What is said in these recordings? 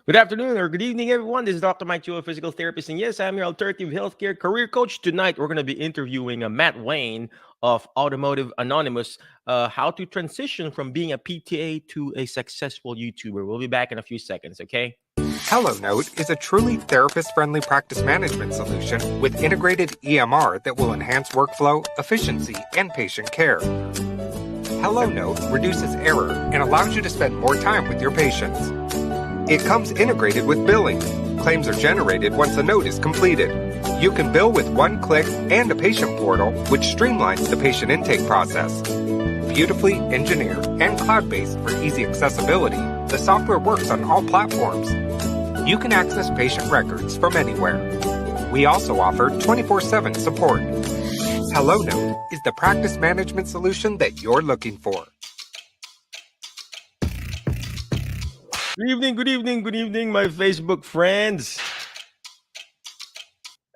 Good afternoon or good evening, everyone. This is Dr. Mike Chu, a physical therapist. And yes, I'm your alternative healthcare career coach. Tonight, we're going to be interviewing Matt Wayne of Automotive Anonymous, how to transition from being a PTA to a successful YouTuber. We'll be back in a few seconds, okay? HelloNote is a truly therapist-friendly practice management solution with integrated EMR that will enhance workflow, efficiency, and patient care. HelloNote reduces error and allows you to spend more time with your patients. It comes integrated with billing. Claims are generated once a note is completed. You can bill with one click and a patient portal, which streamlines the patient intake process. Beautifully engineered and cloud-based for easy accessibility, the software works on all platforms. You can access patient records from anywhere. We also offer 24/7 support. HelloNote is the practice management solution that you're looking for. Good evening, good evening, my Facebook friends.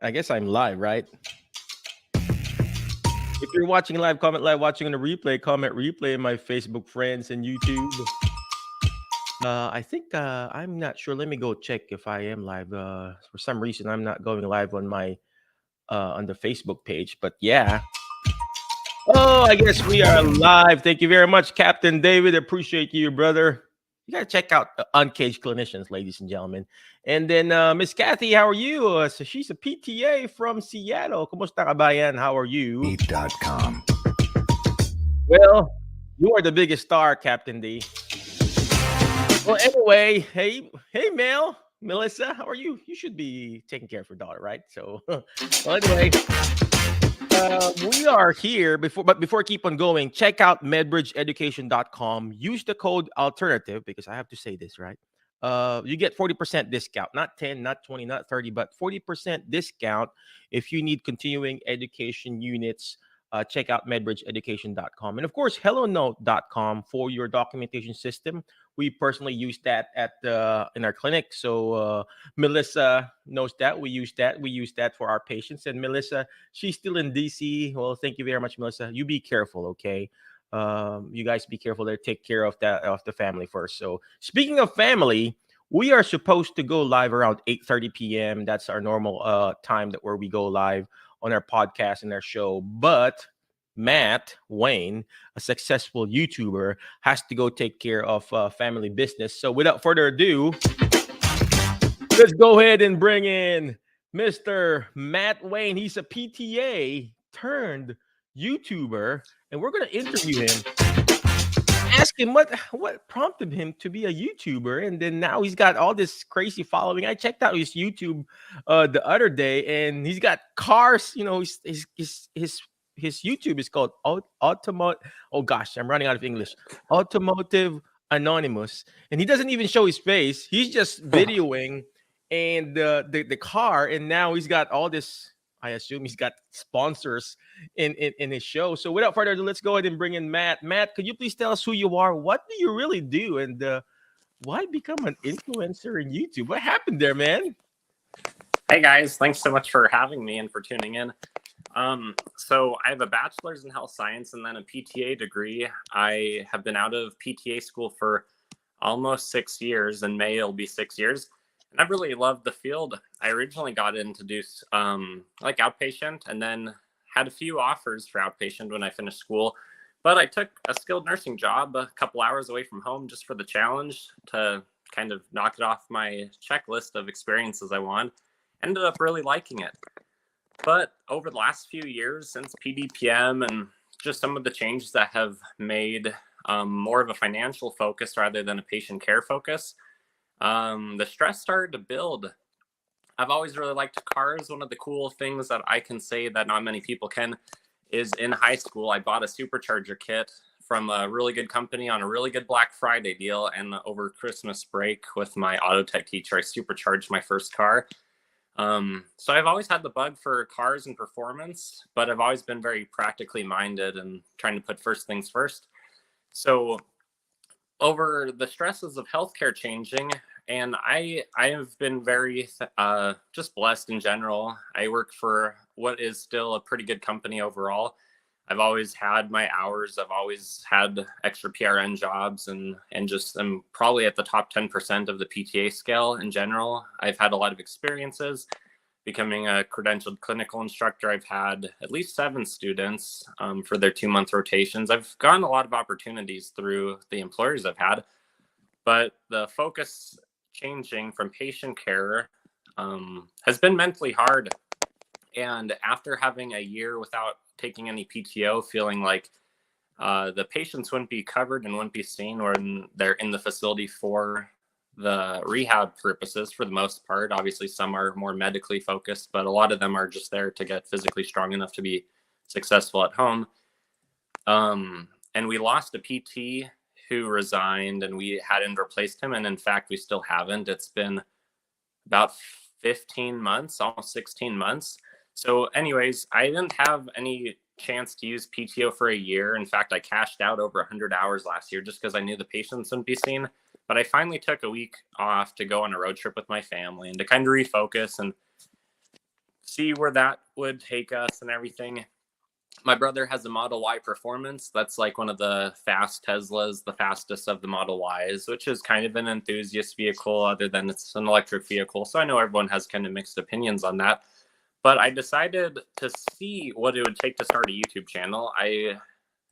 I guess I'm live, right? If you're watching live, comment live. Watching on the replay, comment replay. My Facebook friends and YouTube. I think I'm not sure. Let me go check if I am live. For some reason, I'm not going live on my on the Facebook page. But yeah. Oh, I guess we are live. Thank you very much, Captain David. Appreciate you, brother. You gotta check out Uncaged Clinicians, ladies and gentlemen. And then Miss Kathy, how are you? So she's a PTA from Seattle. Kumusta ka bayan? How are you? Eat.com. Well, you are the biggest star, Captain D. Well, anyway, hey, Mel, Melissa, how are you? You should be taking care of your daughter, right? So, well, anyway, we are here before I keep on going, check out medbridgeeducation.com. Use the code alternative because I have to say this, right? You get 40% discount, not 10, not 20, not 30, but 40% discount if you need continuing education units. Check out medbridgeeducation.com. And of course, hellonote.com for your documentation system. We personally use that at in our clinic. So Melissa knows that. We use that for our patients. And Melissa, she's still in DC. Well, thank you very much, Melissa. You be careful, okay? You guys be careful there. Take care of the family first. So speaking of family, we are supposed to go live around 8:30 p.m. That's our normal time where we go live on our podcast and our show. But Matt Wayne, a successful YouTuber, has to go take care of family business. So without further ado, let's go ahead and bring in Mr. Matt Wayne. He's a PTA turned YouTuber, and we're going to interview him. Ask him what prompted him to be a YouTuber, and then now he's got all this crazy following. I checked out his YouTube the other day, and he's got cars. You know, his YouTube is called Automotive. Oh gosh, I'm running out of English. Automotive Anonymous, and he doesn't even show his face. He's just videoing and the car, and now he's got all this. I assume he's got sponsors in his show. So without further ado, let's go ahead and bring in Matt. Matt, could you please tell us who you are? What do you really do? And why become an influencer in YouTube? What happened there, man? Hey guys, thanks so much for having me and for tuning in. So I have a bachelor's in health science and then a PTA degree. I have been out of PTA school for almost 6 years. In May, it'll be 6 years. And I've really loved the field. I originally got in to do like outpatient and then had a few offers for outpatient when I finished school. But I took a skilled nursing job a couple hours away from home just for the challenge to kind of knock it off my checklist of experiences I want. Ended up really liking it. But over the last few years since PDPM and just some of the changes that have made more of a financial focus rather than a patient care focus, the stress started to build. I've always really liked cars. One of the cool things that I can say that not many people can is in high school, I bought a supercharger kit from a really good company on a really good Black Friday deal. And over Christmas break with my auto tech teacher, I supercharged my first car. So I've always had the bug for cars and performance, but I've always been very practically minded and trying to put first things first. So over the stresses of healthcare changing, and I have been very just blessed in general. I work for what is still a pretty good company overall. I've always had my hours. I've always had extra PRN jobs, and just I'm probably at the top 10% of the PTA scale in general. I've had a lot of experiences becoming a credentialed clinical instructor. I've had at least 7 students for their 2-month rotations. I've gotten a lot of opportunities through the employers I've had, but the focus changing from patient care has been mentally hard. And after having a year without taking any PTO, feeling like the patients wouldn't be covered and wouldn't be seen when they're in the facility for the rehab purposes for the most part. Obviously, some are more medically focused, but a lot of them are just there to get physically strong enough to be successful at home. And we lost a PT who resigned, and we hadn't replaced him. And in fact, we still haven't. It's been about 15 months, almost 16 months. So anyways, I didn't have any chance to use PTO for a year. In fact, I cashed out over 100 hours last year just because I knew the patients wouldn't be seen. But I finally took a week off to go on a road trip with my family and to kind of refocus and see where that would take us and everything. My brother has a Model Y Performance. That's like one of the fast Teslas, the fastest of the Model Ys, which is kind of an enthusiast vehicle other than it's an electric vehicle. So I know everyone has kind of mixed opinions on that. But I decided to see what it would take to start a YouTube channel. I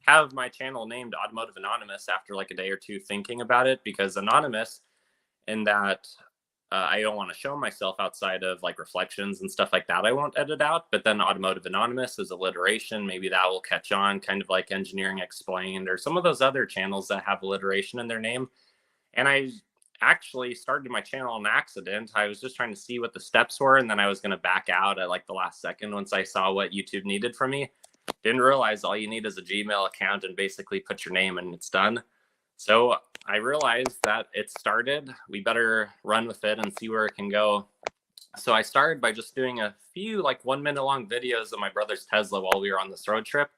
have my channel named Automotive Anonymous after like a day or two thinking about it, because anonymous in that I don't want to show myself outside of like reflections and stuff like that. I won't edit out. But then Automotive Anonymous is alliteration. Maybe that will catch on, kind of like Engineering Explained or some of those other channels that have alliteration in their name. And I actually started my channel on accident. I was just trying to see what the steps were, and then I was going to back out at like the last second once I saw what YouTube needed from me. Didn't realize all you need is a Gmail account and basically put your name and it's done. So I realized that it started. We better run with it and see where it can go. So I started by just doing a few like 1-minute long videos of my brother's Tesla while we were on this road trip.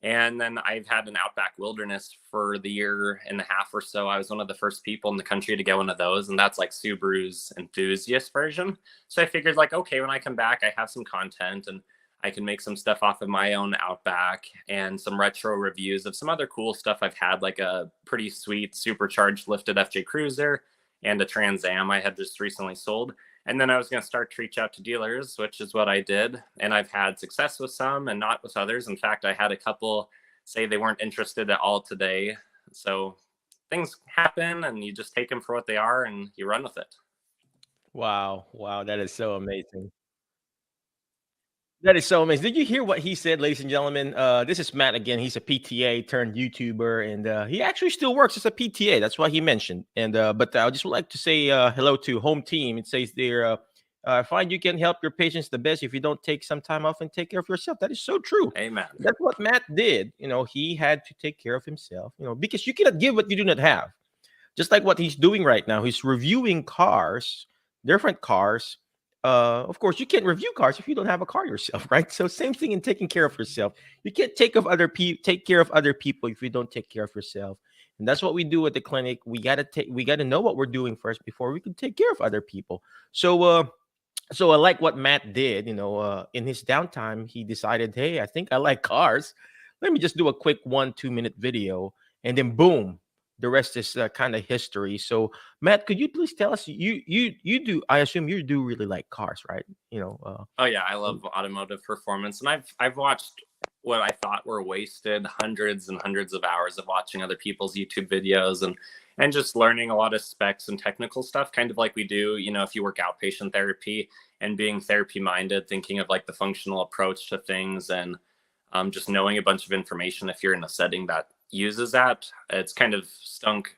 And then I've had an Outback Wilderness for the year and a half or so. I was one of the first people in the country to get one of those, and that's like Subaru's enthusiast version. So I figured like, okay, when I come back, I have some content and I can make some stuff off of my own Outback and some retro reviews of some other cool stuff I've had, like a pretty sweet supercharged lifted FJ Cruiser and a Trans Am I had just recently sold. And then I was going to start to reach out to dealers, which is what I did. And I've had success with some and not with others. In fact, I had a couple say they weren't interested at all today. So things happen and you just take them for what they are and you run with it. Wow. Wow. That is so amazing. That is so amazing. Did you hear what he said, ladies and gentlemen? This is Matt again. He's a PTA turned YouTuber, and he actually still works as a PTA. That's what he mentioned. And but I just would like to say hello to Home Team. It says there, find you can help your patients the best if you don't take some time off and take care of yourself. That is so true. Amen. That's what Matt did. He had to take care of himself. Because you cannot give what you do not have. Just like what he's doing right now, he's reviewing cars, different cars. Of course, you can't review cars if you don't have a car yourself, right? So same thing in taking care of yourself. You can't take care of other people if you don't take care of yourself. And that's what we do at the clinic. We gotta know what we're doing first before we can take care of other people. So I like what Matt did. In his downtime, he decided, hey, I think I like cars. Let me just do a quick 1-2 minute video, and then boom, the rest is kind of history. So, Matt, could you please tell us? You do. I assume you do really like cars, right? Oh yeah, I love automotive performance, and I've watched what I thought were wasted hundreds and hundreds of hours of watching other people's YouTube videos and just learning a lot of specs and technical stuff, kind of like we do, if you work outpatient therapy and being therapy minded, thinking of like the functional approach to things and just knowing a bunch of information if you're in a setting that uses that. It's kind of stunk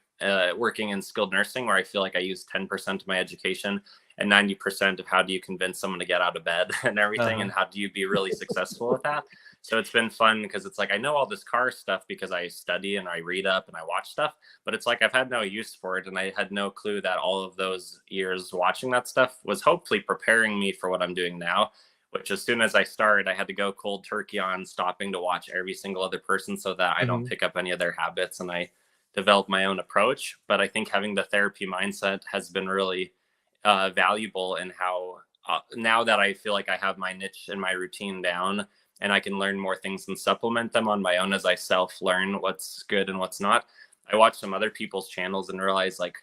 working in skilled nursing, where I feel like I use 10% of my education and 90% of how do you convince someone to get out of bed and everything, and how do you be really successful with that. So it's been fun because it's like I know all this car stuff because I study and I read up and I watch stuff, but it's like I've had no use for it, and I had no clue that all of those years watching that stuff was hopefully preparing me for what I'm doing now. Which as soon as I started, I had to go cold turkey on stopping to watch every single other person so that I don't pick up any of their habits, and I developed my own approach. But I think having the therapy mindset has been really valuable in how now that I feel like I have my niche and my routine down, and I can learn more things and supplement them on my own as I self-learn what's good and what's not. I watch some other people's channels and realize like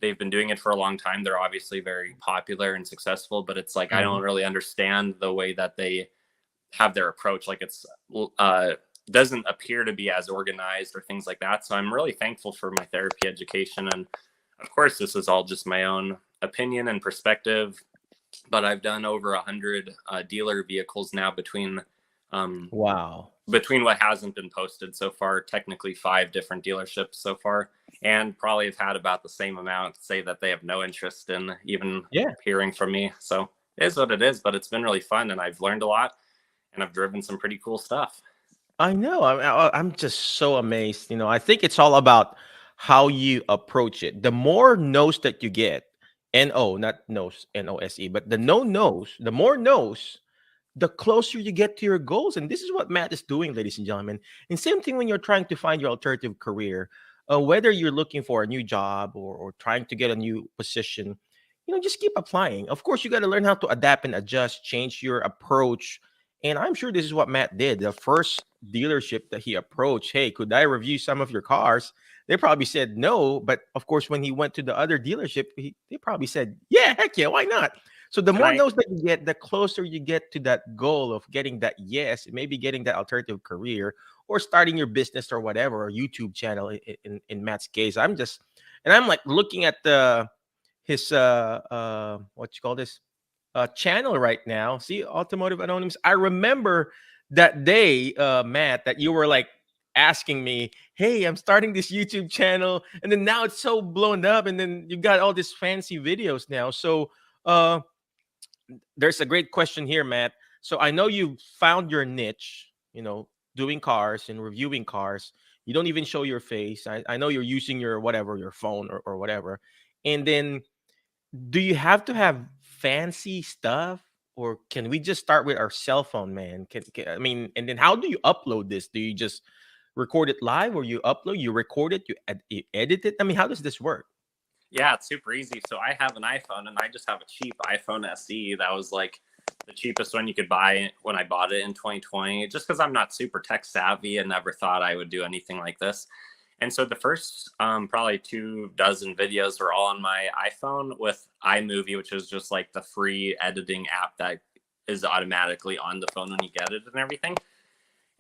they've been doing it for a long time. They're obviously very popular and successful, but it's like I Mhm. don't really understand the way that they have their approach. Like it's doesn't appear to be as organized or things like that. So I'm really thankful for my therapy education. And of course, this is all just my own opinion and perspective, but I've done over 100 dealer vehicles now um, Wow. between what hasn't been posted so far, technically 5 different dealerships so far, and probably have had about the same amount say that they have no interest in even Yeah. hearing from me. So it is what it is, but it's been really fun and I've learned a lot and I've driven some pretty cool stuff. I know. I'm just so amazed. I think it's all about how you approach it. The more no's that you get, N-O, not nose, N-O-S-E, but the no knows, the more no's, the closer you get to your goals. And this is what Matt is doing, ladies and gentlemen. And same thing when you're trying to find your alternative career, whether you're looking for a new job or trying to get a new position, just keep applying. Of course, you got to learn how to adapt and adjust, change your approach. And I'm sure this is what Matt did. The first dealership that he approached, hey, could I review some of your cars? They probably said no. But of course, when he went to the other dealership, they probably said, yeah, heck yeah, why not? So the Can more I no's that you get, the closer you get to that goal of getting that yes, maybe getting that alternative career or starting your business or whatever, or YouTube channel in Matt's case. I'm like looking at his what you call this channel right now. See, Automotive Anonymous. I remember that day, Matt, that you were like asking me, "Hey, I'm starting this YouTube channel," and then now it's so blown up, and then you got all these fancy videos now. So, uh, there's a great question here, Matt. So I know you found your niche, doing cars and reviewing cars. You don't even show your face. I know you're using your whatever, your phone or whatever. And then do you have to have fancy stuff, or can we just start with our cell phone, man? I mean, and then how do you upload this? Do you just record it live, or you record it, you edit it? I mean, how does this work? Yeah, it's super easy. So I have an iPhone and I just have a cheap iPhone SE that was like the cheapest one you could buy when I bought it in 2020, just because I'm not super tech savvy and never thought I would do anything like this. And so the first probably 24 videos were all on my iPhone with iMovie, which is just like the free editing app that is automatically on the phone when you get it and everything.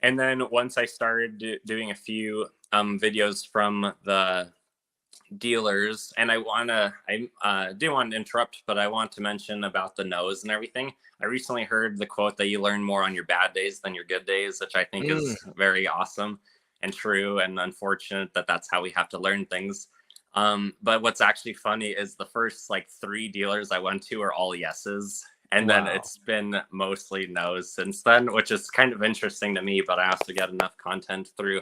And then once I started doing a few videos from the dealers, and I do want to interrupt, but I want to mention about the no's and everything. I recently heard the quote that you learn more on your bad days than your good days, which I think Mm, is very awesome and true, and unfortunate that that's how we have to learn things. But what's actually funny is the first like 3 dealers I went to are all yeses, and then wow. it's been mostly no's since then, which is kind of interesting to me. But I also get enough content through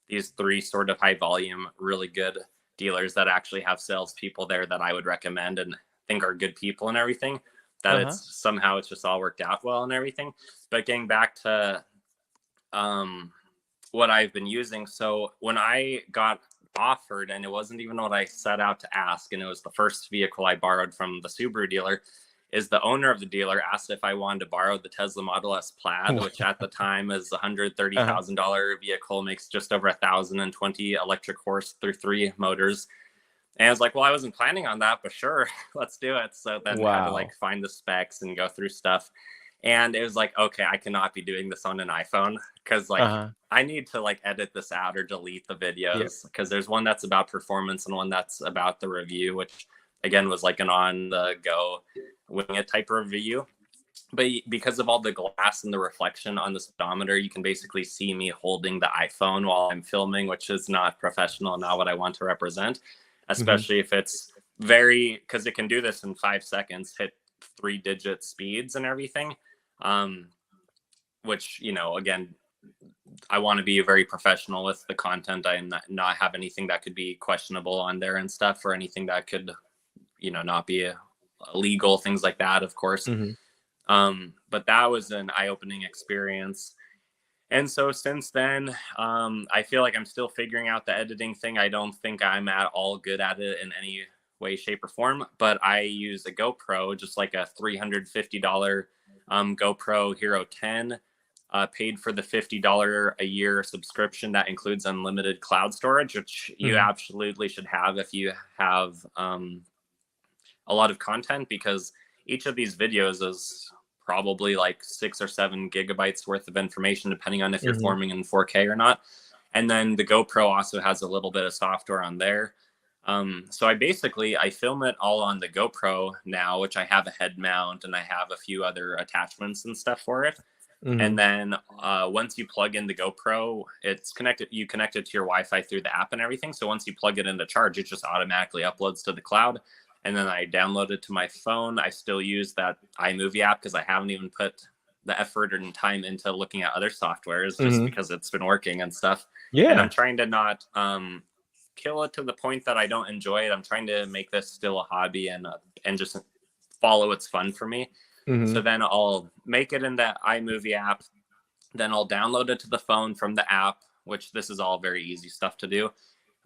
these 3 sort of high volume, really good dealers that actually have salespeople there that I would recommend and think are good people and everything. That Uh-huh. it's just all worked out well and everything. But getting back to um, what I've been using, so when I got offered, and it wasn't even what I set out to ask, and it was the first vehicle I borrowed from the Subaru dealer, is the owner of the dealer asked if I wanted to borrow the Tesla Model S Plaid, which at the time is a Uh-huh. $130,000 vehicle, makes just over 1,020 electric horse through 3 motors. And I was like, well, I wasn't planning on that, but sure, let's do it. So then I had to like Wow. find the specs and go through stuff. And it was like, okay, I cannot be doing this on an iPhone because like Uh-huh. I need to like edit this out or delete the Yep. videos because there's one that's about performance and one that's about the review, which again was like an on the go wing it type review. But because of all the glass and the reflection on the speedometer, you can basically see me holding the iPhone while I'm filming, which is not professional, not what I want to represent, Mhm. especially if it's very, because it can do this in 5 seconds, hit 3-digit speeds and everything. Um, which, again, I want to be very professional with the content. I not have anything that could be questionable on there and stuff, or anything that could, not be illegal, things like that, of course. Mhm. But that was an eye-opening experience. And so since then, I feel like I'm still figuring out the editing thing. I don't think I'm at all good at it in any way, shape, or form. But I use a GoPro, just like a $350 GoPro Hero 10. paid for the $50 a year subscription that includes unlimited cloud storage, which you absolutely should have if you have a lot of content, because each of these videos is probably like 6 or 7 gigabytes worth of information, depending on if you're forming in 4K or not. And then the GoPro also has a little bit of software on there. So I film it all on the GoPro now, which I have a head mount and I have a few other attachments and stuff for it. And then once you plug in the GoPro, it's connected. You connect it to your Wi-Fi through the app and everything. So once you plug it into charge, it just automatically uploads to the cloud. And then I download it to my phone. I still use that iMovie app because I haven't even put the effort and time into looking at other softwares just because it's been working and stuff. Yeah. And I'm trying to not kill it to the point that I don't enjoy it. I'm trying to make this still a hobby and just follow its fun for me. So then I'll make it in that iMovie app. Then I'll download it to the phone from the app, which this is all very easy stuff to do.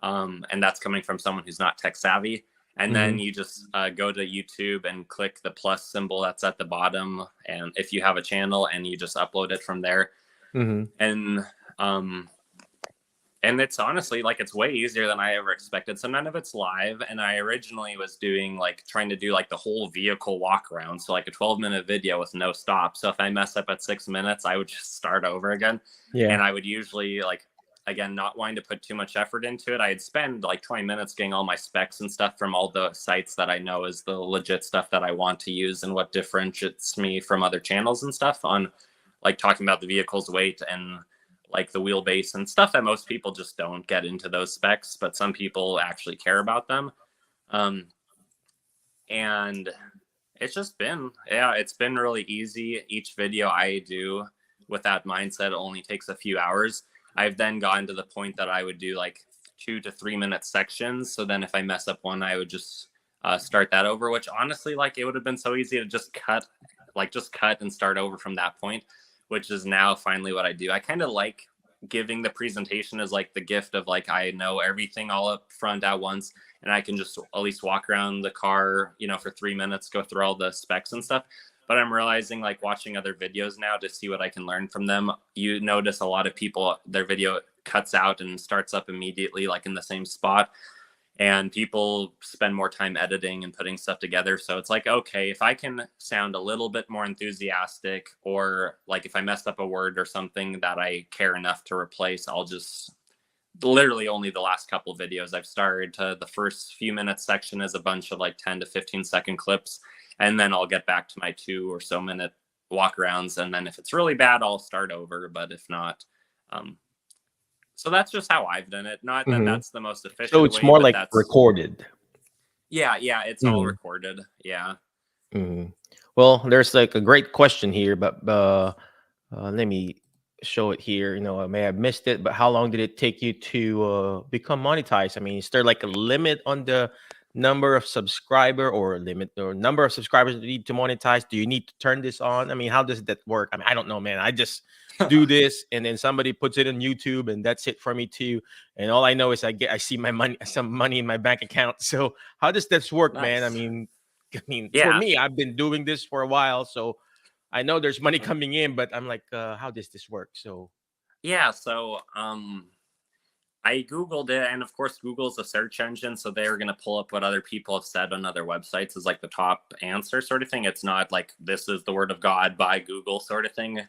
And that's coming from someone who's not tech savvy. And then you just go to YouTube and click the plus symbol that's at the bottom. And if you have a channel, and you just upload it from there. And it's honestly like, it's way easier than I ever expected. So none of it's live. And I originally was doing trying to do like the whole vehicle walk around. So like a 12-minute video with no stop. So if I mess up at 6 minutes, I would just start over again. Yeah. And I would usually again, not wanting to put too much effort into it, I'd spend like 20 minutes getting all my specs and stuff from all the sites that I know is the legit stuff that I want to use and what differentiates me from other channels and stuff on like talking about the vehicle's weight and like the wheelbase and stuff that most people just don't get into those specs, but some people actually care about them. And it's just been, it's been really easy. Each video I do with that mindset only takes a few hours. I've then gotten to the point that I would do like 2 to 3 minute sections. So then if I mess up one, I would just start that over, which honestly, like it would have been so easy to just cut and start over from that point, which is now finally what I do. I kind of like giving the presentation as like the gift of like, I know everything all up front at once, and I can just at least walk around the car, for 3 minutes, go through all the specs and stuff. But I'm realizing like watching other videos now to see what I can learn from them. You notice a lot of people, their video cuts out and starts up immediately, like in the same spot. And people spend more time editing and putting stuff together. So it's like, okay, if I can sound a little bit more enthusiastic, or like if I messed up a word or something that I care enough to replace, I'll just literally only the last couple of videos I've started to the first few minutes section is a bunch of like 10 to 15 second clips. And then I'll get back to my 2 or so minute walk arounds. And then if it's really bad, I'll start over. But if not, so that's just how I've done it. Not that that's the most efficient So it's way, more but like that's recorded. Yeah, it's all recorded. Yeah. Well, there's like a great question here, but let me show it here. I may have missed it, but how long did it take you to become monetized? I mean, is there like a limit on the number of subscriber or number of subscribers you need to monetize? Do you need to turn this on? I mean, how does that work? I mean, I don't know, man. I just do this, and then somebody puts it on YouTube, and that's it for me too. And all I know is I see some money in my bank account. So how does this work, man? I Nice. mean, Yeah. for me, I've been doing this for a while, so I know there's money coming in, but I'm like, how does this work? So Yeah, so I Googled it, and of course, Google's a search engine, so they're going to pull up what other people have said on other websites as like the top answer sort of thing. It's not like this is the word of God by Google sort of thing.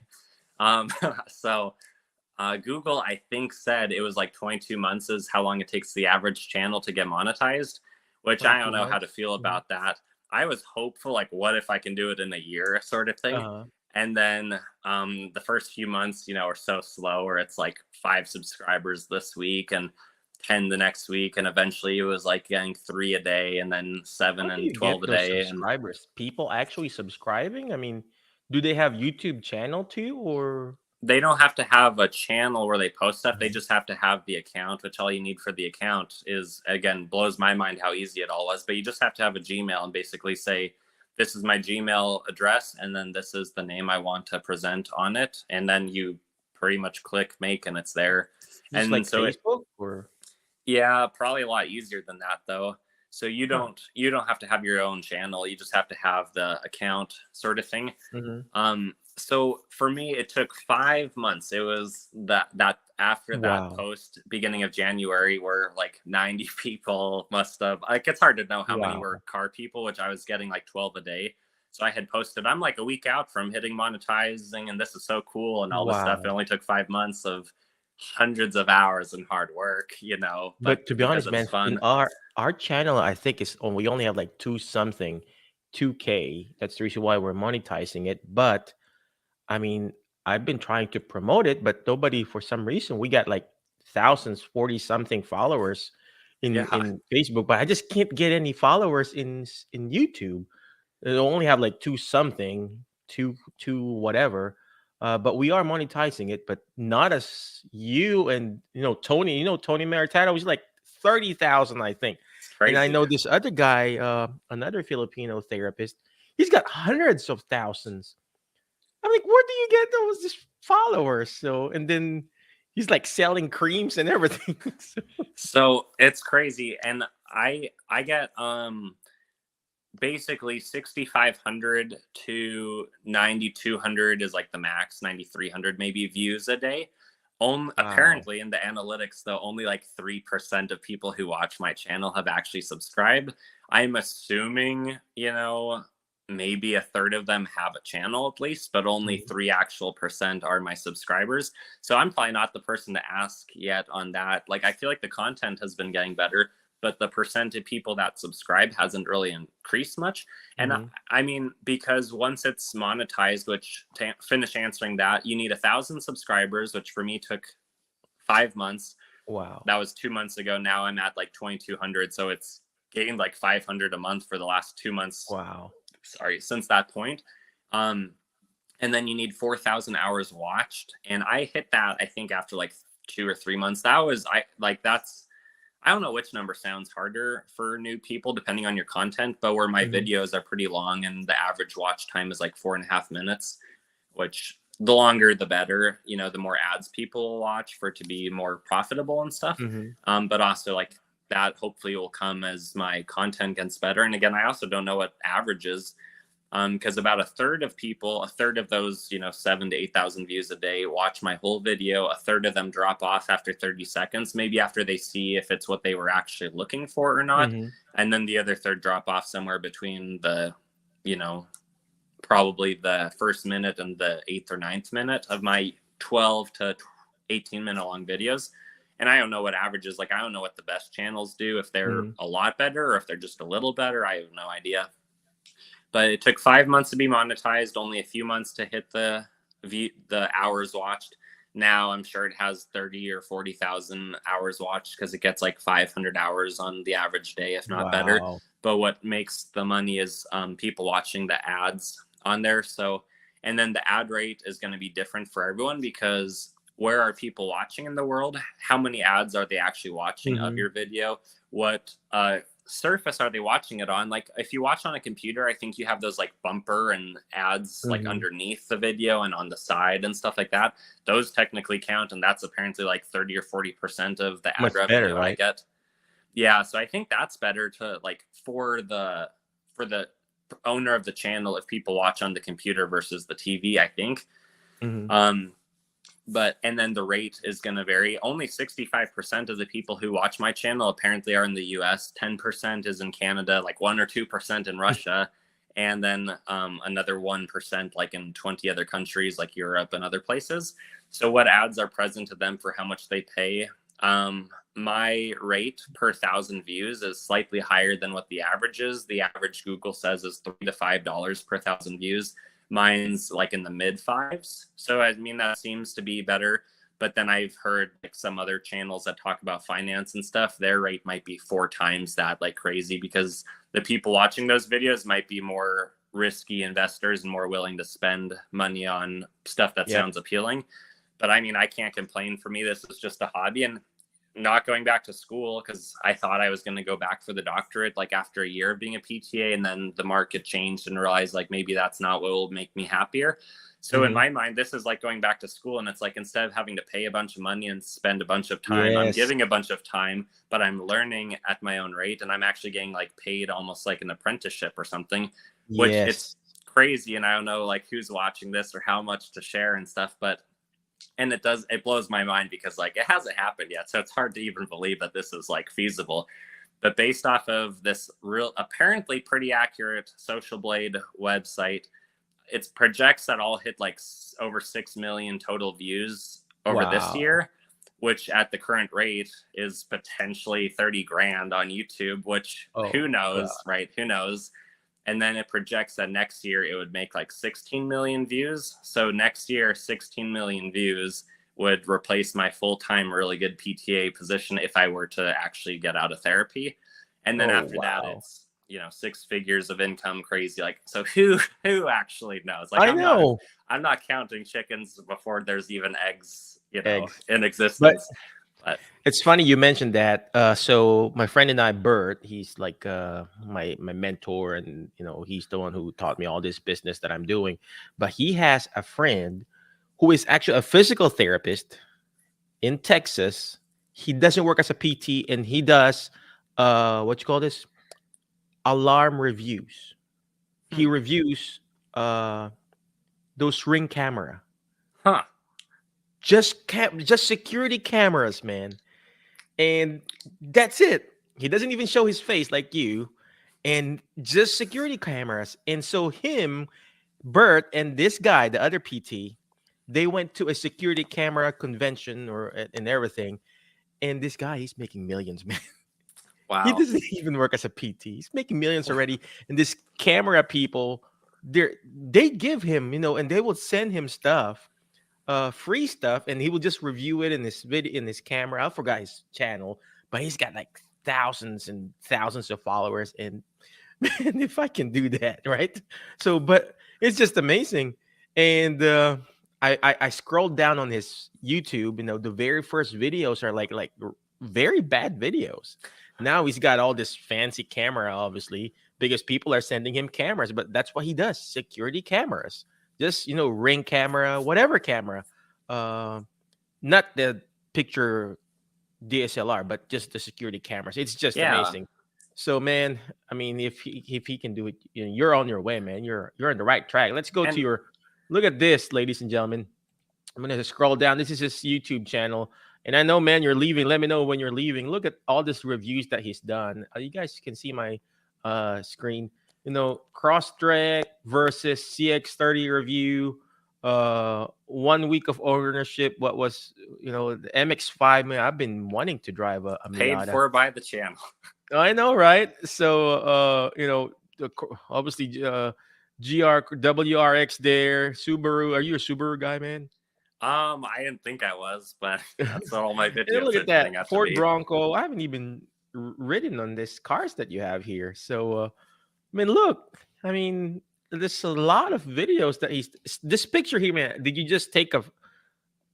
So Google, I think, said it was like 22 months is how long it takes the average channel to get monetized, which I don't know how to feel about that. I was hopeful, like, what if I can do it in a year sort of thing? And then the first few months, are so slow, where it's like 5 subscribers this week and 10 the next week. And eventually it was like getting 3 a day, and then 7 and 12 a day. Subscribers, people actually subscribing? I mean, do they have YouTube channel too, or? They don't have to have a channel where they post stuff. They just have to have the account, which all you need for the account is, again, blows my mind how easy it all was. But you just have to have a Gmail and basically say, this is my Gmail address, and then this is the name I want to present on it. And then you pretty much click make, and it's there. Just and like so Facebook, or? Yeah, probably a lot easier than that though. So you don't have to have your own channel. You just have to have the account sort of thing. So for me, it took 5 months. It was that after that Wow. post, beginning of January, where like 90 people must have, like, it's hard to know how many were Wow. car people, which I was getting like 12 a day. So I had posted, I'm like a week out from hitting monetizing, and this is so cool and all this stuff. It Wow. only took 5 months of hundreds of hours and hard work, but But to be because honest, it's man, in fun. our channel, I think is we only have like two something, 2K. That's the reason why we're monetizing it. But I mean, I've been trying to promote it, but nobody for some reason. We got like thousands, 40 something followers Yeah. in Facebook, but I just can't get any followers in YouTube. They only have like two something, two whatever. But we are monetizing it, but not as you and Tony. Tony Maritano was like 30,000, I think. It's And I crazy. know this other guy, another Filipino therapist. He's got hundreds of thousands. I'm like, where do you get those just followers? So, and then he's like selling creams and everything. So, So it's crazy. And I get basically 6,500 to 9,200 is like the max, 9,300 maybe views a day. wow. Apparently in the analytics, though, only like 3% of people who watch my channel have actually subscribed. I'm assuming, maybe a third of them have a channel at least, but only Mhm. 3 actual percent are my subscribers. So I'm probably not the person to ask yet on that. Like, I feel like the content has been getting better, but the percent of people that subscribe hasn't really increased much. And Mhm. I mean, because once it's monetized, which to finish answering that, you need 1,000 subscribers, which for me took 5 months. Wow. That was 2 months ago. Now I'm at like 2,200. So it's gained like 500 a month for the last 2 months. Wow. Sorry, since that point. Um, and then you need 4,000 hours watched. And I hit that, I think, after like 2 or 3 months. I don't know which number sounds harder for new people depending on your content, but where my Mhm. videos are pretty long and the average watch time is like 4.5 minutes, which the longer the better, the more ads people will watch for it to be more profitable and stuff. Mhm. But also like that hopefully will come as my content gets better. And again, I also don't know what averages, because about a third of those, 7 to 8,000 views a day watch my whole video. A third of them drop off after 30 seconds, maybe after they see if it's what they were actually looking for or not. Mhm. And then the other third drop off somewhere between you know, probably the first minute and the eighth or ninth minute of my 12 to 18-minute long videos. And I don't know what averages, like, I don't know what the best channels do, if they're Mhm. a lot better or if they're just a little better. I have no idea. But it took 5 months to be monetized, only a few months to hit the hours watched. Now I'm sure it has 30 or 40,000 hours watched because it gets like 500 hours on the average day, if not better. Wow. But what makes the money is people watching the ads on there. So, and then the ad rate is going to be different for everyone because where are people watching in the world? How many ads are they actually watching of Mhm. your video? What surface are they watching it on? Like, if you watch on a computer, I think you have those like bumper and ads like Mhm. underneath the video and on the side and stuff like that. Those technically count, and that's apparently like 30 or 40% of the ad Much better, revenue I right? get. Yeah, so I think that's better to like for the owner of the channel if people watch on the computer versus the TV, I think. Mhm. Um but and then the rate is going to vary. Only 65% of the people who watch my channel apparently are in the US, 10% is in Canada, like 1 or 2% in Russia, and then another 1% like in 20 other countries like Europe and other places. So what ads are present to them for how much they pay? My rate per 1,000 views is slightly higher than what the average is. The average Google says is $3 to $5 per 1,000 views. Mine's like in the mid fives. So I mean, that seems to be better. But then I've heard like some other channels that talk about finance and stuff, their rate might be 4 times that, like crazy, because the people watching those videos might be more risky investors and more willing to spend money on stuff that Yep. sounds appealing. But I mean, I can't complain. For me, this is just a hobby. And not going back to school because I thought I was going to go back for the doctorate like after a year of being a PTA, and then the market changed and realized like maybe that's not what will make me happier. So in Mhm. my mind, this is like going back to school, and it's like instead of having to pay a bunch of money and spend a bunch of time, I'm Yes. giving a bunch of time, but I'm learning at my own rate, and I'm actually getting like paid almost like an apprenticeship or something, which it's Yes. crazy, and I don't know like who's watching this or how much to share and stuff, but it blows my mind because like it hasn't happened yet, so it's hard to even believe that this is like feasible. But based off of this real apparently pretty accurate Social Blade website, it projects that I'll hit like over 6 million total views over this Wow. year, which at the current rate is potentially 30 grand on YouTube, which who Oh, God. knows, right? Who knows? And then it projects that next year it would make like 16 million views. So next year, 16 million views would replace my full-time really good PTA position if I were to actually get out of therapy. And then Oh, after that, wow. it's, 6 figures of income, crazy. Like, so who actually knows? Like, I know. I'm not counting chickens before there's even eggs, Eggs. in But existence. But it's funny you mentioned that. So my friend and I, Bert, he's like my mentor, and he's the one who taught me all this business that I'm doing. But he has a friend who is actually a physical therapist in Texas. He doesn't work as a PT, and he does what you call this, alarm reviews. He hmm. reviews those Ring camera, Huh. just security cameras, man. And that's it. He doesn't even show his face like you, and just security cameras. And so him, Bert, and this guy, the other PT, they went to a security camera convention and everything. And this guy, he's making millions, man. He Wow. doesn't even work as a PT. He's making millions already. And this camera people, they give him, and they will send him stuff, free stuff, and he will just review it in this video, in this camera. I forgot his channel, but he's got like thousands and thousands of followers. And man, if I can do that, right? So, but it's just amazing. And I scrolled down on his YouTube. The very first videos are like very bad videos. Now he's got all this fancy camera, obviously, because people are sending him cameras. But that's what he does: security cameras. Just Ring camera, whatever camera, uh, not the picture DSLR, but just the security cameras. It's just Yeah. amazing. So, man, I mean, if he can do it, you're on your way, man. You're on the right track. Let's go to And your look at this, ladies and gentlemen. I'm gonna scroll down. This is his YouTube channel, and I know, man, you're leaving. Let me know when you're leaving. Look at all these reviews that he's done. You guys can see my screen. Crosstrek versus CX30 review. 1 week of ownership. What was the MX-5? Man, I've been wanting to drive a paid Miata. for by the channel. I know, right? So, obviously, WRX there. Subaru. Are you a Subaru guy, man? I didn't think I was, but that's what all my And videos look are at turning that out to Ford be. Bronco. I haven't even ridden on this cars that you have here. So, I mean, look. I mean, there's a lot of videos that this picture here, man. Did you just take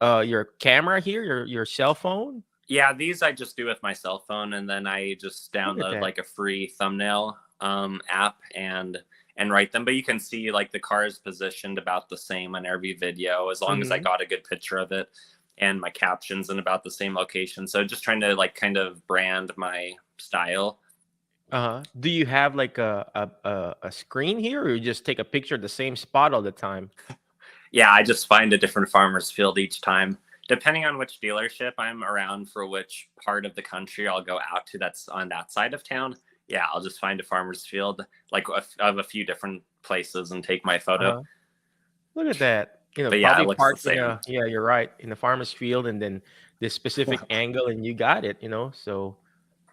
your camera here, your cell phone? Yeah, these I just do with my cell phone, and then I just Look at download that. like a free thumbnail app and write them. But you can see like the car is positioned about the same on every video, as long as I Mm-hmm. got a good picture of it, and my captions in about the same location. So just trying to like kind of brand my style. Do you have like a screen here, or you just take a picture of the same spot all the time? Yeah, I just find a different farmer's field each time. Depending on which dealership I'm around for which part of the country I'll go out to that's on that side of town. Yeah, I'll just find a farmer's field like of a few different places and take my photo. Uh-huh. Look at that. But yeah, it Probably looks the parked in same. yeah, you're right, in the farmer's field, and then this specific angle, and you got it, so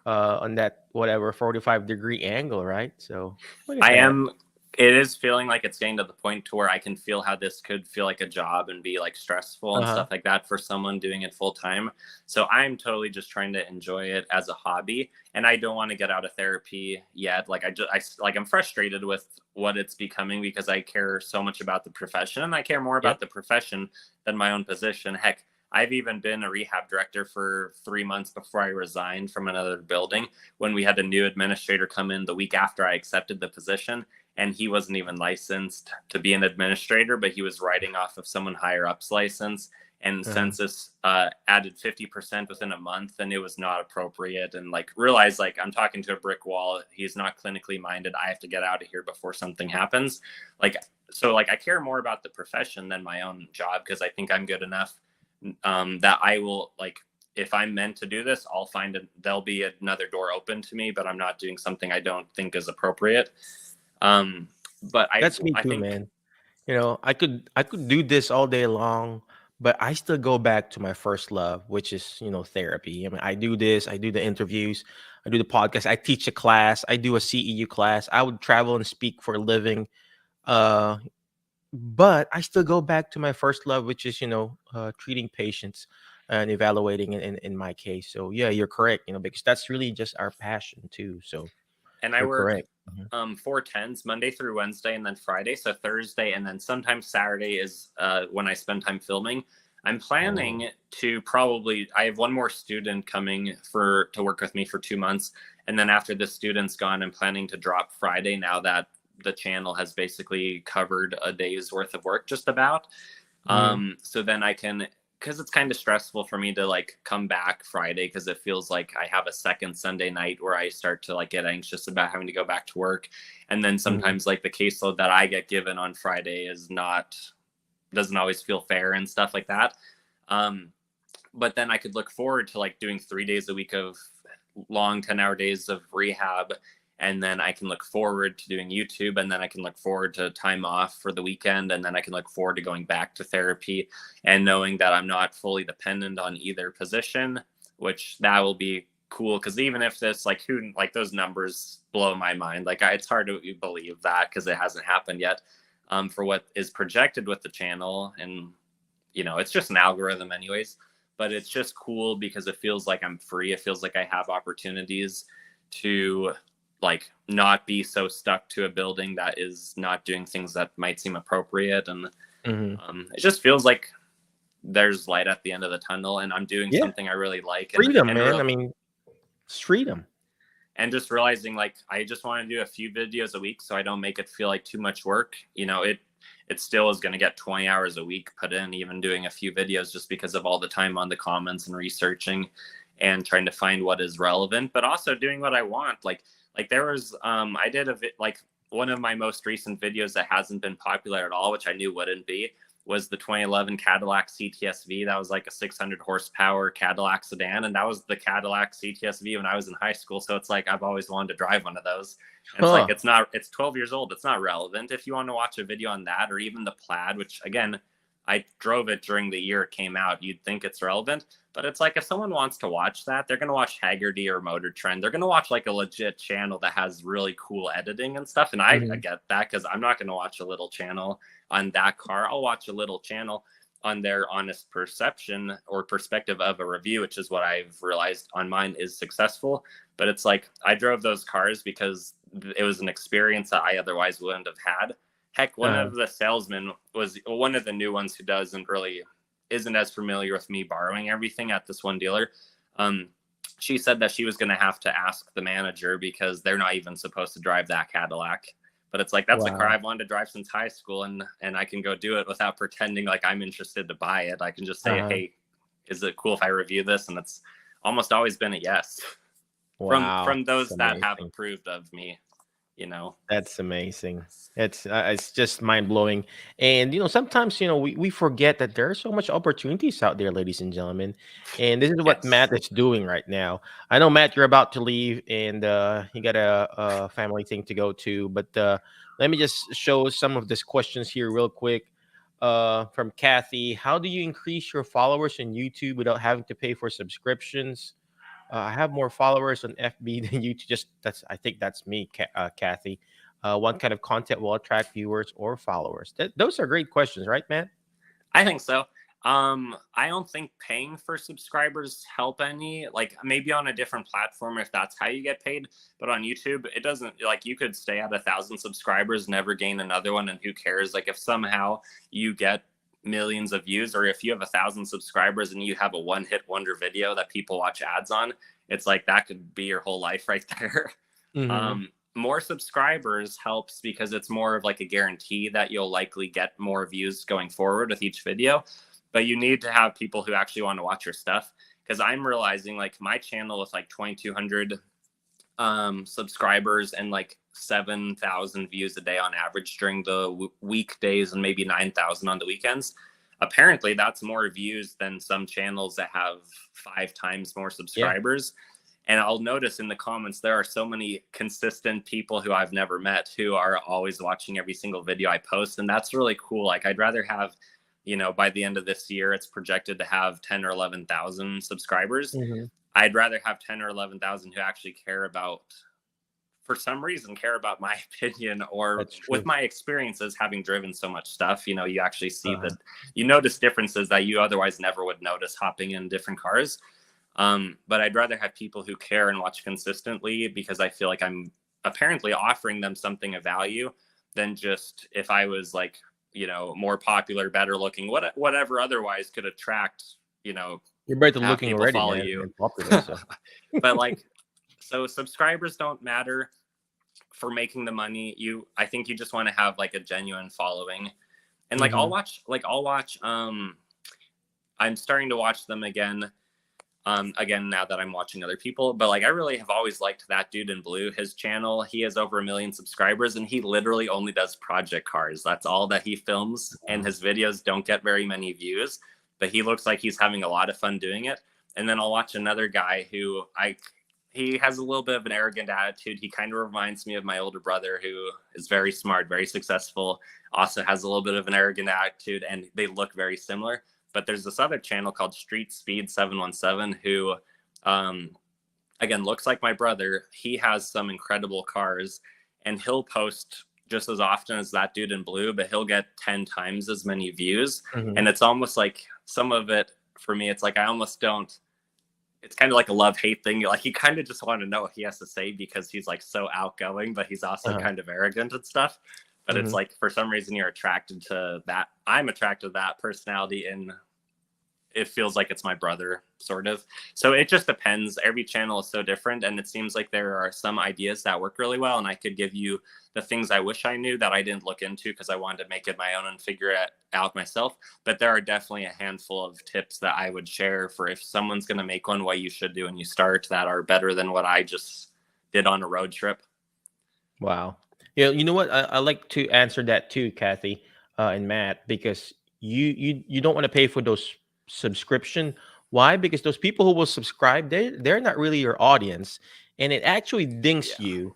on that whatever 45-degree angle, right? So look at I that. am. It is feeling like it's getting to the point to where I can feel how this could feel like a job and be like stressful and Uh-huh. stuff like that for someone doing it full time. So I'm totally just trying to enjoy it as a hobby, and I don't want to get out of therapy yet. Like I'm frustrated with what it's becoming because I care so much about the profession, and I care more about Yep. the profession than my own position. Heck, I've even been a rehab director for 3 months before I resigned from another building when we had a new administrator come in the week after I accepted the position, and he wasn't even licensed to be an administrator, but he was writing off of someone higher up's license. and Uh, census added 50% within a month, and it was not appropriate, and like realized like I'm talking to a brick wall. He's not clinically minded. I have to get out of here before something happens. Like, so like I care more about the profession than my own job, because I think I'm good enough that I will, like, if I'm meant to do this, I'll find it. There'll be another door open to me, but I'm not doing something I don't think is appropriate. But that's me I too, think, man. You know, I could do this all day long, but I still go back to my first love, which is, therapy. I mean, I do this, I do the interviews, I do the podcast, I teach a class, I do a CEU class. I would travel and speak for a living. Uh, but I still go back to my first love, which is, treating patients and evaluating in my case. So yeah, you're correct, because that's really just our passion too. So and I you're work correct. Mhm. 4 10s Monday through Wednesday, and then Friday. So Thursday, and then sometimes Saturday is when I spend time filming. I'm Oh. planning to probably. I have one more student coming to work with me for 2 months, and then after the student's gone, I'm planning to drop Friday. Now that the channel has basically covered a day's worth of work, just about. Mhm. So then I can, because it's kind of stressful for me to like come back Friday, because it feels like I have a second Sunday night where I start to like get anxious about having to go back to work. And then Mhm. sometimes like the caseload that I get given on Friday doesn't always feel fair and stuff like that. Um, but then I could look forward to like doing 3 days a week of long 10-hour days of rehab, and then I can look forward to doing YouTube, and then I can look forward to time off for the weekend, and then I can look forward to going back to therapy, and knowing that I'm not fully dependent on either position, which that will be cool. Because even if this, like, who, like, those numbers blow my mind, like it's hard to believe that because it hasn't happened yet, for what is projected with the channel. And it's just an algorithm anyways, but it's just cool because it feels like I'm free. It feels like I have opportunities to like not be so stuck to a building that is not doing things that might seem appropriate. And Mhm. it just feels like there's light at the end of the tunnel, and I'm doing Yeah, something I really like. and freedom, and man. real I mean, it's freedom. and just realizing like I just want to do a few videos a week so I don't make it feel like too much work. It still is going to get 20 hours a week put in, even doing a few videos, just because of all the time on the comments and researching and trying to find what is relevant, but also doing what I want. Like there was I did like one of my most recent videos that hasn't been popular at all, which I knew wouldn't be, was the 2011 Cadillac CTSV. That was like a 600 horsepower Cadillac sedan, and that was the Cadillac CTSV when I was in high school. So it's like I've always wanted to drive one of those. And it's like Huh. it's 12 years old. It's not relevant. If you want to watch a video on that, or even the Plaid, which again, I drove it during the year it came out, you'd think it's relevant. But it's like if someone wants to watch that, they're gonna watch Haggerty or Motor Trend. They're gonna watch like a legit channel that has really cool editing and stuff. And I Mhm. get that, because I'm not gonna watch a little channel on that car. I'll watch a little channel on their honest perception or perspective of a review, which is what I've realized on mine is successful. But it's like I drove those cars because it was an experience that I otherwise wouldn't have had. Heck, one Uh, of the salesmen was one of the new ones who isn't as familiar with me borrowing everything at this one dealer. Um, she said that she was going to have to ask the manager because they're not even supposed to drive that Cadillac. But it's like that's a car wow. I've wanted to drive since high school, and I can go do it without pretending like I'm interested to buy it. I can just say, Uh-huh. "Hey, is it cool if I review this?" And it's almost always been a yes Wow. from That's those that have amazing. approved of me. You know. That's amazing. It's just mind blowing. And sometimes we forget that there are so much opportunities out there, ladies and gentlemen. And this is what Yes. Matt is doing right now. I know Matt, you're about to leave, and you got a family thing to go to. But let me just show some of these questions here real quick. From Kathy, how do you increase your followers on YouTube without having to pay for subscriptions? I have more followers on FB than you. Just that's I think that's me, Kathy. What kind of content will attract viewers or followers? Those are great questions, right, man? I think so. I don't think paying for subscribers help any. Like maybe on a different platform if that's how you get paid, but on YouTube it doesn't. Like you could stay at 1,000 subscribers, never gain another one, and who cares? Like if somehow you get millions of views, or if you have 1,000 subscribers and you have a one-hit wonder video that people watch ads on, it's like that could be your whole life right there. Hmm. More subscribers helps because it's more of like a guarantee that you'll likely get more views going forward with each video. but you need to have people who actually want to watch your stuff. Because I'm realizing like my channel with like 2,200 subscribers and like 7,000 views a day on average during the weekdays and maybe 9,000 on the weekends. Apparently that's more views than some channels that have 5 times more subscribers. Yeah. And I'll notice in the comments, there are so many consistent people who I've never met who are always watching every single video I post. And that's really cool. Like I'd rather have, you know, by the end of this year, it's projected to have 10 or 11,000 subscribers. Mm-hmm. I'd rather have 10 or 11,000 who actually care about, for some reason, care about my opinion, or with my experiences having driven so much stuff, you know, you actually see that you notice differences that you otherwise never would notice hopping in different cars. But I'd rather have people who care and watch consistently, because I feel like I'm apparently offering them something of value than just if I was like, you know, more popular, better looking, whatever otherwise could attract, you know, you're better looking already, man, you. Popular, so. But like, so subscribers don't matter for making the money. I think you just want to have like a genuine following. And like, mm-hmm. I'll watch, I'm starting to watch them again now that I'm watching other people, but like I really have always liked that dude in blue. His channel, he has over 1 million subscribers, and he literally only does project cars. That's all that he films, and his videos don't get very many views, but he looks like he's having a lot of fun doing it. And then I'll watch another guy who he has a little bit of an arrogant attitude. He kind of reminds me of my older brother, who is very smart, very successful, also has a little bit of an arrogant attitude, and they look very similar. But there's this other channel called Street Speed 717 who, again, looks like my brother. He has some incredible cars, and he'll post just as often as that dude in blue, but he'll get 10 times as many views. Mm-hmm. And it's almost like some of it, for me, it's like I almost don't, it's kind of like a love-hate thing. Like you kind of just want to know what he has to say, because he's like so outgoing, but he's also kind of arrogant and stuff. But it's like, for some reason, you're attracted to that. I'm attracted to that personality, and it feels like it's my brother, sort of. So it just depends. Every channel is so different, and it seems like there are some ideas that work really well, and I could give you the things I wish I knew that I didn't look into because I wanted to make it my own and figure it out myself. But there are definitely a handful of tips that I would share for if someone's going to make one, what you should do when you start, that are better than what I just did on a road trip. Wow. Yeah, you know what? I like to answer that too, Kathy and Matt, because you don't want to pay for those subscription. Why? Because those people who will subscribe, they're not really your audience, and it actually dinks you.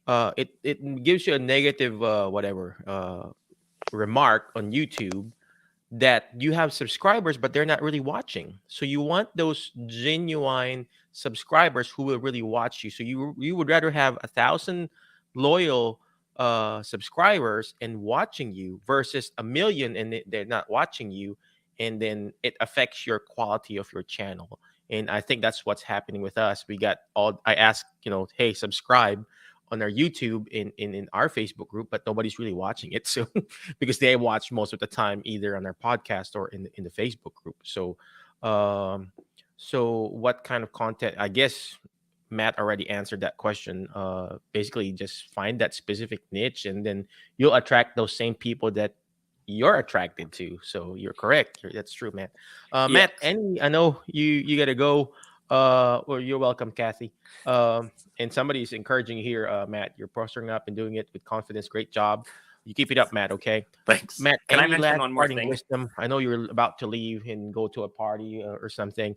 It gives you a negative remark on YouTube that you have subscribers, but they're not really watching. So you want those genuine subscribers who will really watch you. So you would rather have 1,000 loyal subscribers and watching you versus 1 million and they're not watching you, and then it affects your quality of your channel. And I think that's what's happening with us. I asked, hey, subscribe on our YouTube in our Facebook group, but nobody's really watching it. So because they watch most of the time either on their podcast or in the Facebook group. So so what kind of content? I guess Matt already answered that question. Basically just find that specific niche, and then you'll attract those same people that you're attracted to. So you're correct. That's true, man. Matt, I know you gotta go. Well, you're welcome, Kathy. And somebody's encouraging you here, Matt. You're posting up and doing it with confidence. Great job. You keep it up, Matt. Okay. Thanks. Matt, can I mention one more thing? Wisdom? I know you're about to leave and go to a party or something.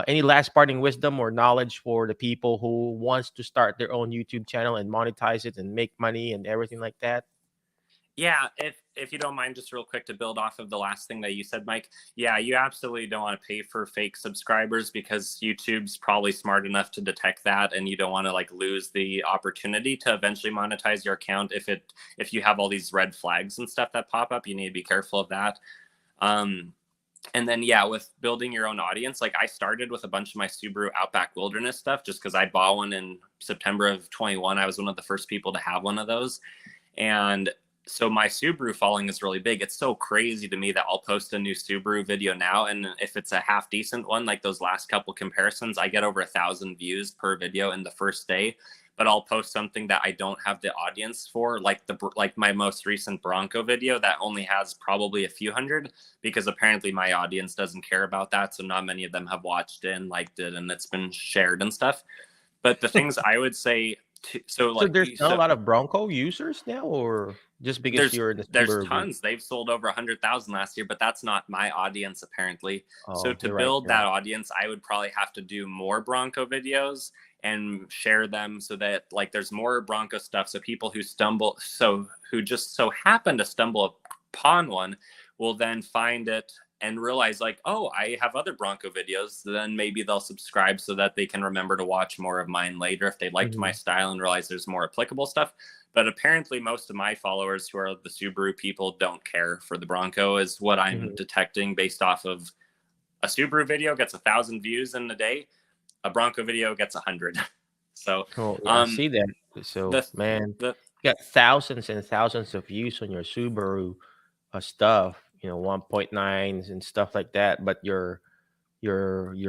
Any last parting wisdom or knowledge for the people who wants to start their own YouTube channel and monetize it and make money and everything like that? Yeah, if you don't mind, just real quick to build off of the last thing that you said, Mike. Yeah, you absolutely don't want to pay for fake subscribers, because YouTube's probably smart enough to detect that, and you don't want to like lose the opportunity to eventually monetize your account if you have all these red flags and stuff that pop up. You need to be careful of that. And then with building your own audience, like I started with a bunch of my Subaru Outback Wilderness stuff just because I bought one in September of 21. I was one of the first people to have one of those, and so my Subaru following is really big. It's so crazy to me that I'll post a new Subaru video now, and if it's a half decent one, like those last couple comparisons, I get over 1,000 views per video in the first day. but I'll post something that I don't have the audience for, like my most recent Bronco video that only has probably a few hundred, because apparently my audience doesn't care about that. So not many of them have watched it and liked it, and it's been shared and stuff. But the things I would say, So there's not a lot of Bronco users now, or just because you're in the there's Subaru group? tons. They've sold over 100,000 last year, but that's not my audience apparently. So Oh, to you're right. build You're right. that audience, I would probably have to do more Bronco videos and share them so that like there's more Bronco stuff. So people who just so happen to stumble upon one will then find it and realize like, oh, I have other Bronco videos. Then maybe they'll subscribe so that they can remember to watch more of mine later if they liked my style and realize there's more applicable stuff. But apparently most of my followers who are the Subaru people don't care for the Bronco, is what I'm detecting based off of a Subaru video gets 1,000 views in a day. A Bronco video gets 100. So, Oh, yeah, I see that. So, the, man, the, you got thousands and thousands of views on your Subaru stuff, 1.9s and stuff like that. But your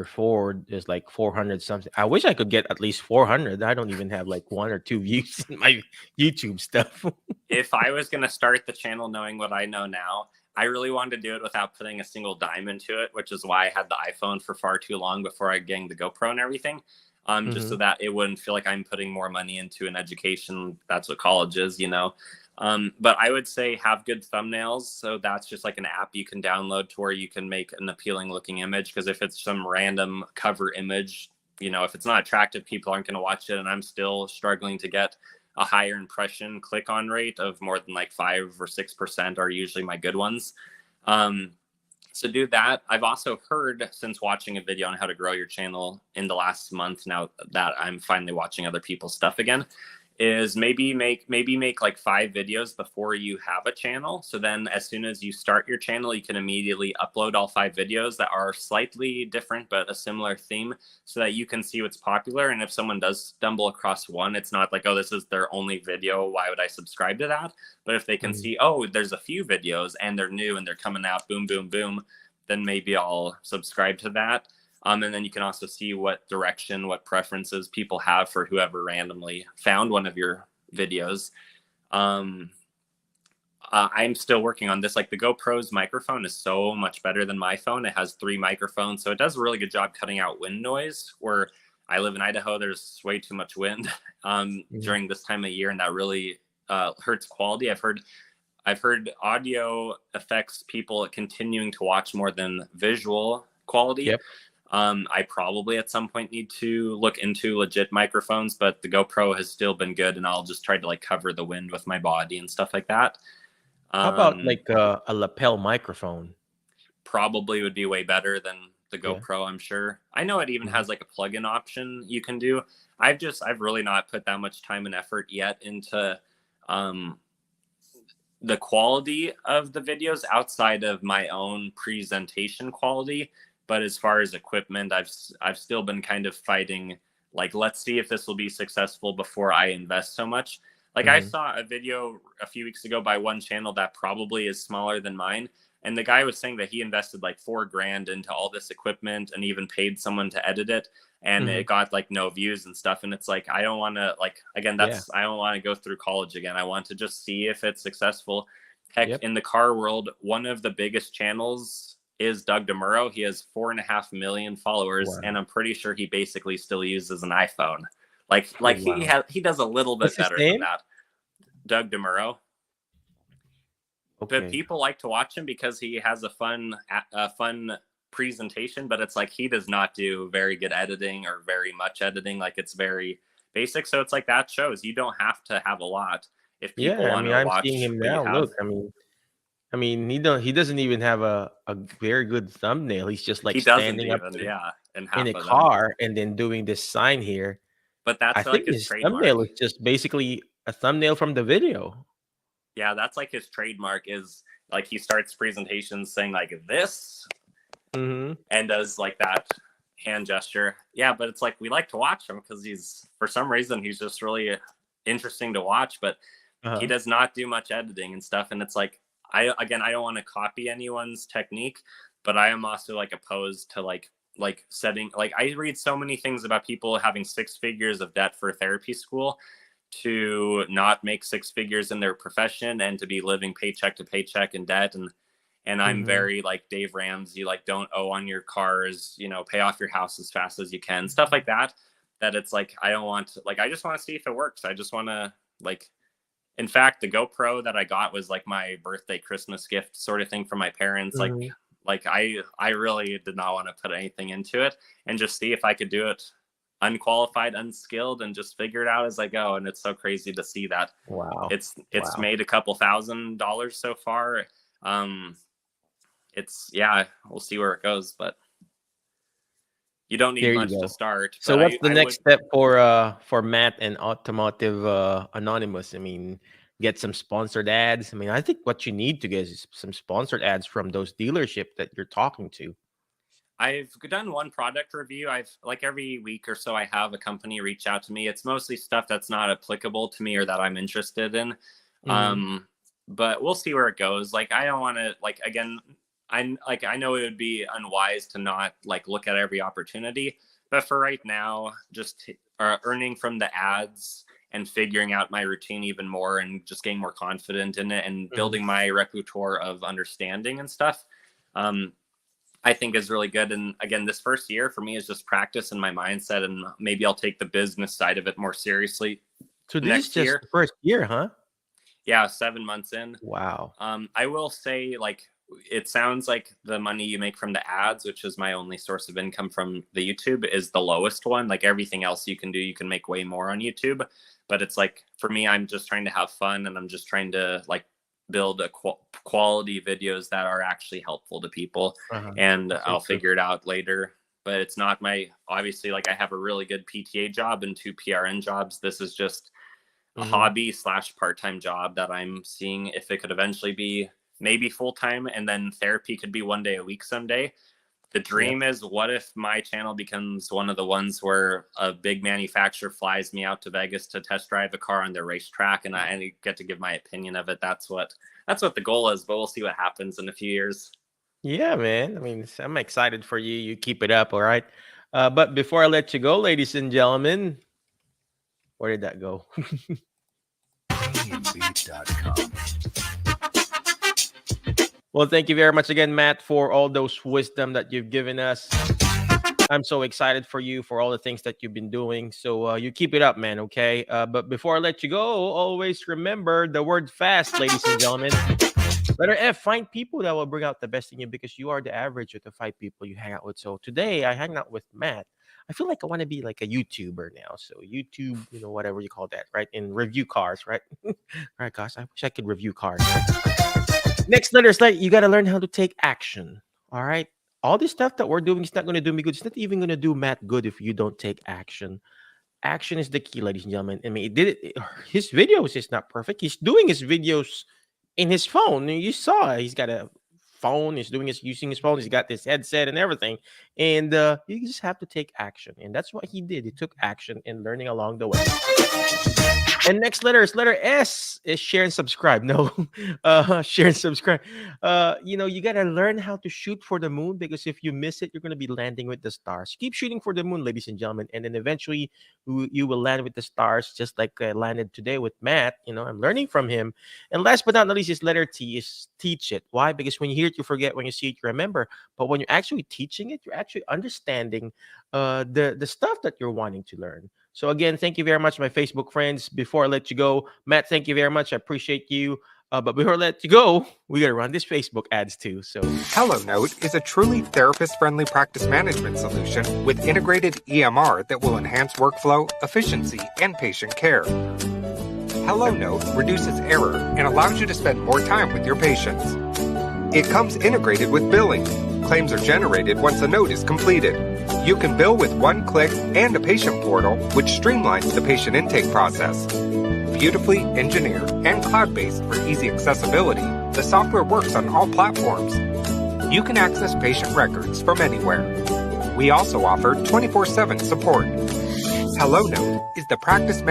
Ford is like 400 something. I wish I could get at least 400. I don't even have like 1 or 2 views in my YouTube stuff. if I was going to start the channel knowing what I know now, I really wanted to do it without putting a single dime into it, which is why I had the iPhone for far too long before I gained the GoPro and everything. Just so that it wouldn't feel like I'm putting more money into an education. That's what college is, But I would say have good thumbnails. So that's just like an app you can download to where you can make an appealing looking image. Because if it's some random cover image, if it's not attractive, people aren't going to watch it. And I'm still struggling to get a higher impression click on rate of more than like 5 or 6% are usually my good ones. So do that. I've also heard, since watching a video on how to grow your channel in the last month, now that I'm finally watching other people's stuff again, is maybe make like 5 videos before you have a channel. So then as soon as you start your channel, you can immediately upload all 5 videos that are slightly different, but a similar theme, so that you can see what's popular. And if someone does stumble across one, it's not like, oh, this is their only video, why would I subscribe to that? But if they can see, oh, there's a few videos and they're new and they're coming out, boom, boom, boom, then maybe I'll subscribe to that. And then you can also see what direction, what preferences people have for whoever randomly found one of your videos. I'm still working on this. Like the GoPro's microphone is so much better than my phone. It has 3 microphones. So it does a really good job cutting out wind noise. Where I live in Idaho, there's way too much wind during this time of year. And that really hurts quality. I've heard audio affects people continuing to watch more than visual quality. Yep. I probably at some point need to look into legit microphones, but the GoPro has still been good, and I'll just try to like cover the wind with my body and stuff like that. How about like a lapel microphone? Probably would be way better than the GoPro, I'm sure. I know it even has like a plug-in option you can do. I've really not put that much time and effort yet into the quality of the videos outside of my own presentation quality. But as far as equipment, I've still been kind of fighting, like, let's see if this will be successful before I invest so much. Like I saw a video a few weeks ago by one channel that probably is smaller than mine. And the guy was saying that he invested like $4,000 into all this equipment and even paid someone to edit it. And it got like no views and stuff. And it's like, I don't want to I don't want to go through college again. I want to just see if it's successful. Heck, in the car world, one of the biggest channels is Doug DeMuro. He has 4.5 million followers. Wow. And I'm pretty sure he basically still uses an iPhone. He does a little bit better than that. Doug DeMuro. Okay. But people like to watch him because he has a fun presentation, but it's like he does not do very good editing or very much editing. Like it's very basic. So it's like that shows you don't have to have a lot if people want to watch. I'm seeing him now. Look, I mean, he doesn't even have a very good thumbnail. He's just like standing up in a car and then doing this sign here. But that's I think his thumbnail is just basically a thumbnail from the video. Yeah, that's like his trademark, is like he starts presentations saying like this and does like that hand gesture. Yeah, but it's like we like to watch him because for some reason he's just really interesting to watch, but he does not do much editing and stuff. And it's like, I don't want to copy anyone's technique, but I am also like opposed to like like setting, like I read so many things about people having 6 figures of debt for therapy school to not make 6 figures in their profession and to be living paycheck to paycheck in debt. And I'm Mm-hmm. very like Dave Ramsey, like don't owe on your cars, you know, pay off your house as fast as you can, stuff like that. That it's like, I don't want to, like, I just want to see if it works. I just want to, like, in fact, the GoPro that I got was like my birthday Christmas gift sort of thing from my parents. Mm-hmm. Like I really did not want to put anything into it and just see if I could do it unqualified, unskilled, and just figure it out as I go. And it's so crazy to see that Wow. it's Wow. made a couple $1,000s so far. It's, yeah, we'll see where it goes, but you don't need There you much go. to start. So But what's the I next would, step for Matt and Automotive Anonymous? I mean, get some sponsored ads. I mean, I think what you need to get is some sponsored ads from those dealership that you're talking to. I've done one product review. I've, like, every week or so I have a company reach out to me. It's mostly stuff that's not applicable to me or that I'm interested in. Mm-hmm. But we'll see where it goes. Like, I don't want to, like, again, I know it would be unwise to not like look at every opportunity, but for right now, just earning from the ads and figuring out my routine even more and just getting more confident in it and Mm-hmm. building my repertoire of understanding and stuff. I think is really good. And again, this first year for me is just practice in my mindset, and maybe I'll take the business side of it more seriously So this is next just year. the first year, huh? Yeah, 7 months in. Wow. I will say, like, it sounds like the money you make from the ads, which is my only source of income from the YouTube, is the lowest one. Like, everything else you can do, you can make way more on YouTube. But it's like, for me, I'm just trying to have fun, and I'm just trying to like build a quality videos that are actually helpful to people. Uh-huh. And That's so I'll true. figure it out later. But it's not my, obviously, like, I have a really good PTA job and 2 PRN jobs. This is just a Mm-hmm. hobby / part-time job that I'm seeing if it could eventually be maybe full-time, and then therapy could be 1 day a week someday. The Yep. dream is, what if my channel becomes one of the ones where a big manufacturer flies me out to Vegas to test drive a car on their racetrack, and I get to give my opinion of it. That's what the goal is, but we'll see what happens in a few years. Yeah, man. I mean, I'm excited for you. You keep it up, all right? But before I let you go, ladies and gentlemen, where did that go? Well, thank you very much again, Matt, for all those wisdom that you've given us. I'm so excited for you for all the things that you've been doing. So you keep it up, man, okay? But before I let you go, always remember the word fast, ladies and gentlemen. Letter F, find people that will bring out the best in you, because you are the average of the 5 people you hang out with. So today I hang out with Matt. I feel like I want to be like a YouTuber now. So YouTube, whatever you call that, right? And review cars, right? All right, guys, I wish I could review cars. Next letter is like, you got to learn how to take action. All right. All this stuff that we're doing is not going to do me good. It's not even going to do Matt good if you don't take action. Action is the key, ladies and gentlemen. I mean, his videos is not perfect. He's doing his videos in his phone. You saw he's got a phone. He's using his phone. He's got this headset and everything. And you just have to take action. And that's what he did. He took action in learning along the way. And next letter is letter S, is share and subscribe. No, share and subscribe. You got to learn how to shoot for the moon, because if you miss it, you're going to be landing with the stars. Keep shooting for the moon, ladies and gentlemen. And then eventually you will land with the stars, just like I landed today with Matt. I'm learning from him. And last but not least is letter T, is teach it. Why? Because when you hear it, you forget. When you see it, you remember. But when you're actually teaching it, you're actually understanding the stuff that you're wanting to learn. So again, thank you very much, my Facebook friends. Before I let you go, Matt, thank you very much. I appreciate you. But before I let you go, we got to run this Facebook ads too. So HelloNote is a truly therapist-friendly practice management solution with integrated EMR that will enhance workflow, efficiency, and patient care. HelloNote reduces error and allows you to spend more time with your patients. It comes integrated with billing. Claims are generated once a note is completed. You can bill with one click and a patient portal, which streamlines the patient intake process. Beautifully engineered and cloud-based for easy accessibility, the software works on all platforms. You can access patient records from anywhere. We also offer 24/7 support. HelloNote is the practice